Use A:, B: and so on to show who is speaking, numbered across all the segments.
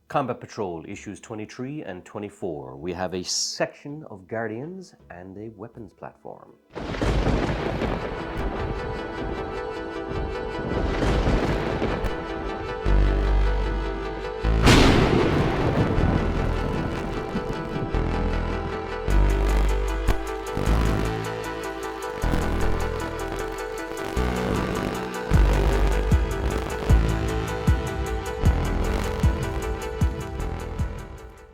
A: Combat Patrol, issues 23 and 24. We have a section of Guardians and a weapons platform.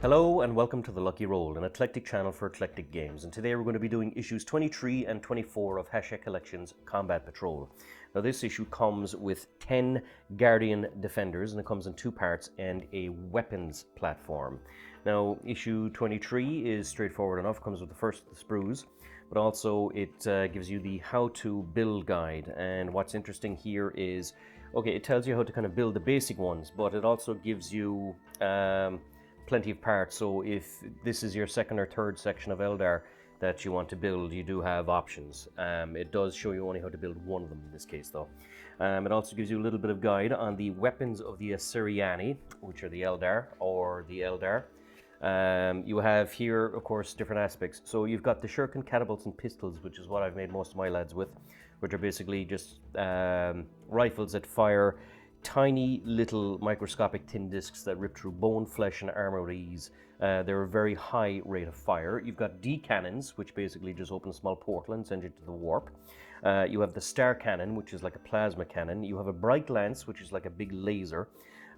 A: Hello and welcome to The Lucky Roll, an eclectic channel for eclectic games, and today we're going to be doing issues 23 and 24 of Hachette Collection's Combat Patrol. Now this issue comes with 10 Guardian Defenders, and it comes in two parts and a weapons platform. Now issue 23 is straightforward enough, comes with the first of the sprues, but also it gives you the how to build guide. And what's interesting here is, okay, it tells you how to kind of build the basic ones, but it also gives you plenty of parts. So if this is your second or third section of Aeldari that you want to build, you do have options. It does show you only how to build one of them in this case though. It also gives you a little bit of guide on the weapons of the Asuryani, which are the Aeldari or the Aeldari. You have here, of course, different aspects. So you've got the shuriken, catapults and pistols, which is what I've made most of my lads with, which are basically just rifles that fire tiny little microscopic thin discs that rip through bone, flesh and armouries. They're a very high rate of fire. You've got D cannons, which basically just open a small portal and send you to the warp. You have the star cannon, which is like a plasma cannon. You have a bright lance, which is like a big laser.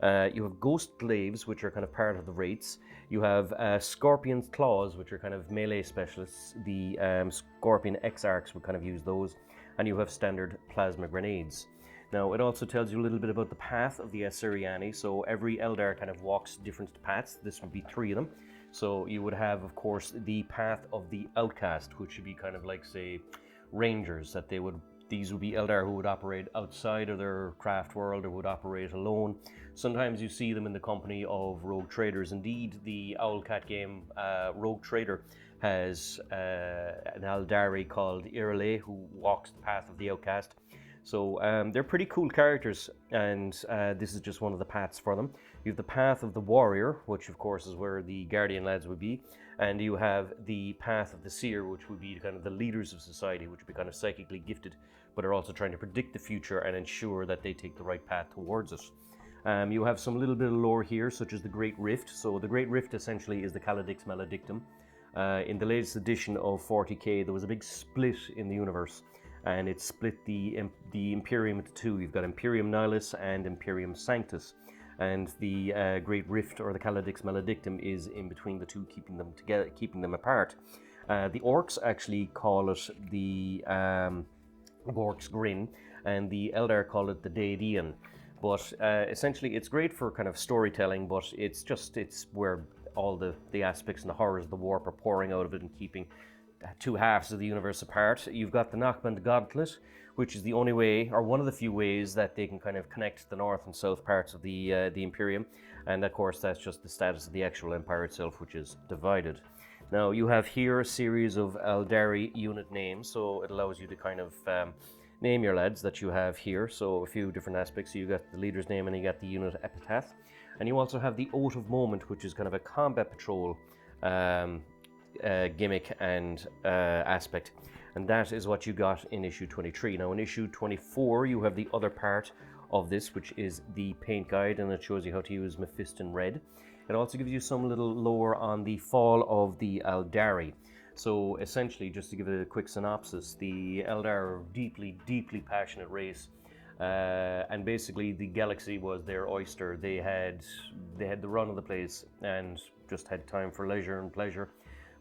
A: You have ghost glaives, which are kind of part of the wraiths. You have scorpion's claws, which are kind of melee specialists. The scorpion X-arcs would kind of use those. And you have standard plasma grenades. Now, it also tells you a little bit about the path of the Asuryani. So every Aeldari kind of walks different paths. This would be 3 of them. So you would have, of course, the path of the outcast, which would be kind of like, say, rangers. These would be Aeldari who would operate outside of their craft world or would operate alone. Sometimes you see them in the company of rogue traders. Indeed, the Owlcat game Rogue Trader has an Aeldari called Irale who walks the path of the outcast. So they're pretty cool characters, and this is just one of the paths for them. You have the path of the warrior, which of course is where the Guardian lads would be, and you have the path of the seer, which would be kind of the leaders of society, which would be kind of psychically gifted, but are also trying to predict the future and ensure that they take the right path towards it. You have some little bit of lore here, such as the Great Rift. So the Great Rift essentially is the Caladix Maledictum. In the latest edition of 40k, there was a big split in the universe, and it split the Imperium into two. You've got Imperium Nihilus and Imperium Sanctus, and the Great Rift or the Caladix Maledictum is in between the two, keeping them together, keeping them apart. The Orcs actually call it the Gork's Grin, and the Eldar call it the Daedian. But essentially, it's great for kind of storytelling, but it's where all the aspects and the horrors of the warp are pouring out of it and keeping two halves of the universe apart. You've got the Nachband Gauntlet, which is the only way, or one of the few ways, that they can kind of connect the north and south parts of the Imperium. And of course, that's just the status of the actual empire itself, which is divided. Now, you have here a series of Aeldari unit names, so it allows you to kind of name your lads that you have here. So a few different aspects. So you got the leader's name and you got the unit epitaph. And you also have the Oath of Moment, which is kind of a combat patrol gimmick and aspect, and that is what you got in issue 23. Now in issue 24 you have the other part of this, which is the paint guide, and it shows you how to use Mephiston Red. It also gives you some little lore on the fall of the Aeldari. So essentially, just to give it a quick synopsis, the Aeldari are a deeply passionate race, and basically the galaxy was their oyster. They had the run of the place and just had time for leisure and pleasure,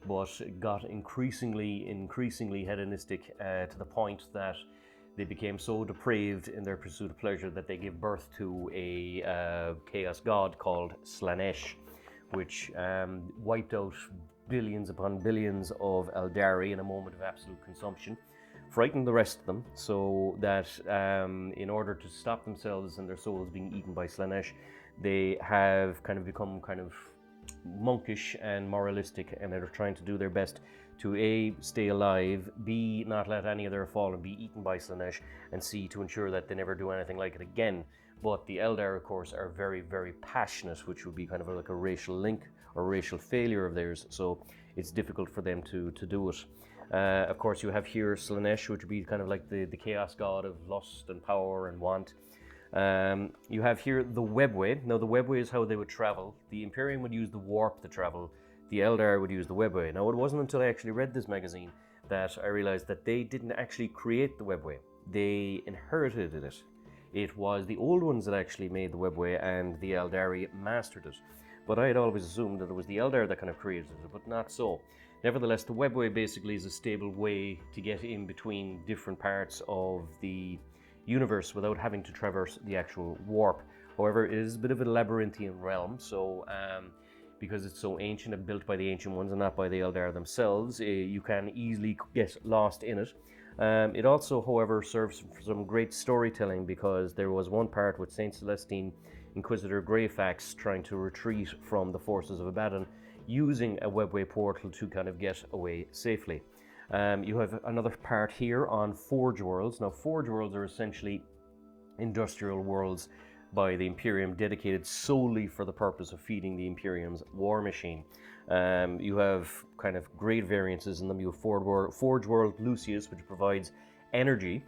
A: but got increasingly hedonistic to the point that they became so depraved in their pursuit of pleasure that they gave birth to a chaos god called Slaanesh, which wiped out billions upon billions of Aeldari in a moment of absolute consumption, frightened the rest of them, so that in order to stop themselves and their souls being eaten by Slaanesh, they have kind of become kind of monkish and moralistic, and they're trying to do their best to A, stay alive, B, not let any of their fallen be eaten by Slaanesh, and C, to ensure that they never do anything like it again. But the Eldar, of course, are very, very passionate, which would be kind of like a racial link or racial failure of theirs, so it's difficult for them to do it. Of course, you have here Slanesh, which would be kind of like the chaos god of lust and power and want. You have here the Webway. Now, the Webway is how they would travel. The Imperium would use the warp to travel. The Eldar would use the Webway. Now, it wasn't until I actually read this magazine that I realized that they didn't actually create the Webway. They inherited it. It was the old ones that actually made the Webway, and the Aeldari mastered it. But I had always assumed that it was the Eldar that kind of created it, but not so. Nevertheless, the Webway basically is a stable way to get in between different parts of the universe without having to traverse the actual warp. However, it is a bit of a labyrinthian realm, so because it's so ancient and built by the ancient ones and not by the Eldar themselves, you can easily get lost in it. It also, however, serves for some great storytelling, because there was one part with Saint Celestine Inquisitor Greyfax trying to retreat from the forces of Abaddon using a Webway portal to kind of get away safely. You have another part here on Forge Worlds. Now, Forge Worlds are essentially industrial worlds by the Imperium, dedicated solely for the purpose of feeding the Imperium's war machine. You have kind of great variances in them. You have Forge World Lucius, which provides energy,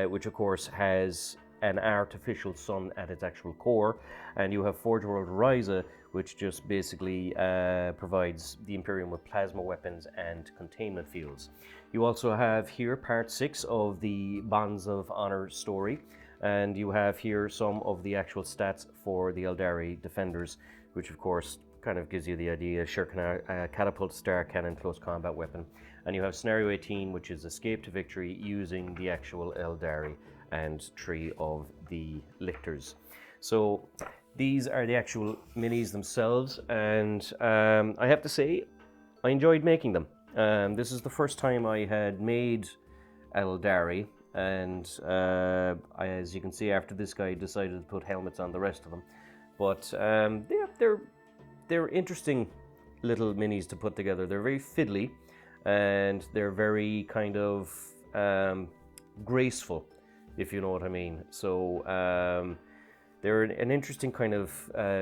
A: which of course has an artificial sun at its actual core, and you have Forge World Ryza, which just basically provides the Imperium with plasma weapons and containment fields. You also have here part 6 of the Bonds of Honor story, and you have here some of the actual stats for the Aeldari defenders, which of course kind of gives you the idea. Shuriken, catapult, star cannon, close combat weapon, and you have scenario 18, which is escape to victory using the actual Aeldari and Tree of the Lictors. So these are the actual minis themselves, and I have to say I enjoyed making them. This is the first time I had made Aeldari, and as you can see, after this guy decided to put helmets on the rest of them. But yeah, they're interesting little minis to put together. They're very fiddly, and they're very kind of graceful, if you know what I mean. So they're an interesting kind of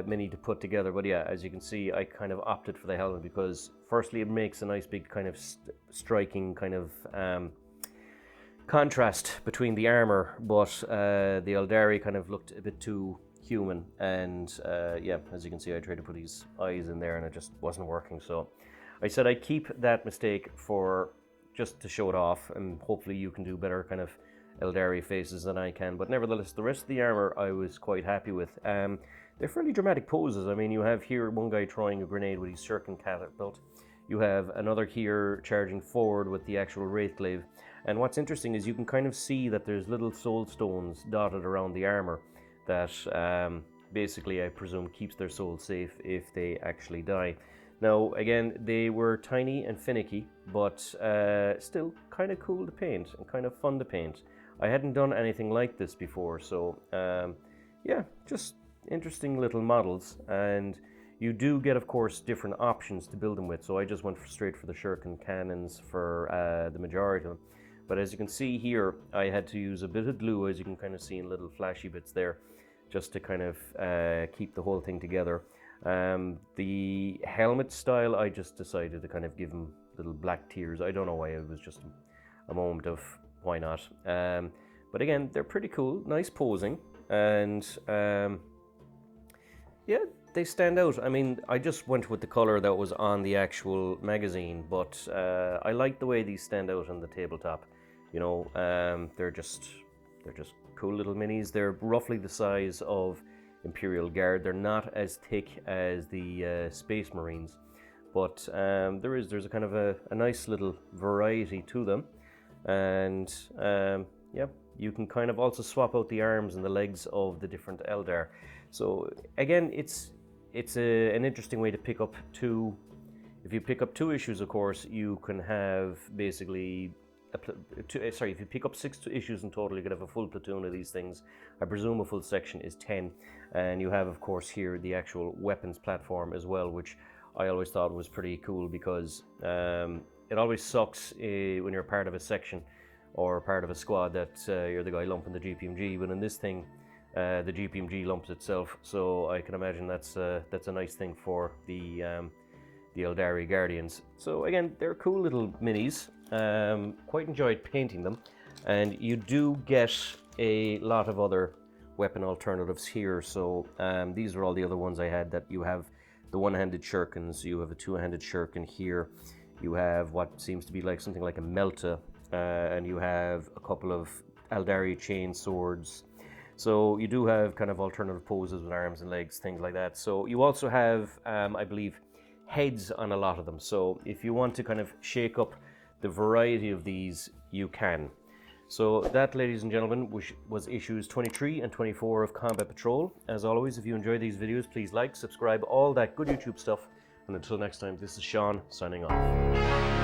A: mini to put together. But yeah, as you can see, I kind of opted for the helmet because firstly, it makes a nice big kind of striking kind of contrast between the armor, but the Aeldari kind of looked a bit too human, and yeah, as you can see, I tried to put these eyes in there and it just wasn't working. So I said I'd keep that mistake for just to show it off, and hopefully you can do better kind of Aeldari faces than I can. But nevertheless, the rest of the armor I was quite happy with. They're fairly dramatic poses. I mean, you have here one guy throwing a grenade with his shuriken catapult. You have another here charging forward with the actual Wraithglaive. And what's interesting is you can kind of see that there's little soul stones dotted around the armor that basically, I presume, keeps their souls safe if they actually die. Now, again, they were tiny and finicky, but still kind of cool to paint and kind of fun to paint. I hadn't done anything like this before, so yeah, just interesting little models. And you do get, of course, different options to build them with, so I just went straight for the shuriken cannons for the majority of them. But as you can see here, I had to use a bit of glue, as you can kind of see in little flashy bits there, just to kind of keep the whole thing together. The helmet style, I just decided to kind of give them little black tears. I don't know why, it was just a moment of why not. But again, they're pretty cool, nice posing, and yeah, they stand out. I mean, I just went with the color that was on the actual magazine, but I like the way these stand out on the tabletop. You know, they're just cool little minis. They're roughly the size of Imperial Guard. They're not as thick as the Space Marines, but there's a kind of a nice little variety to them. And yeah, you can kind of also swap out the arms and the legs of the different Eldar. So again, it's an interesting way to pick up two. If you pick up 2 issues, of course, you can have basically if you pick up 6 issues in total, you could have a full platoon of these things. I presume a full section is 10, and you have, of course, here the actual weapons platform as well, which I always thought was pretty cool, because it always sucks when you're part of a section or part of a squad that you're the guy lumping the GPMG, but in this thing, the GPMG lumps itself. So I can imagine that's a nice thing for the Aeldari Guardians. So again, they're cool little minis. Quite enjoyed painting them, and you do get a lot of other weapon alternatives here. So these are all the other ones I had. That you have the one-handed shurikens, you have a two-handed shuriken here, you have what seems to be like something like a melta, and you have a couple of Aeldari chain swords. So you do have kind of alternative poses with arms and legs, things like that. So you also have, I believe, heads on a lot of them. So if you want to kind of shake up the variety of these, you can. So that, ladies and gentlemen, was issues 23 and 24 of Combat Patrol. As always, if you enjoy these videos, please like, subscribe, all that good YouTube stuff. And until next time, this is Sean, signing off.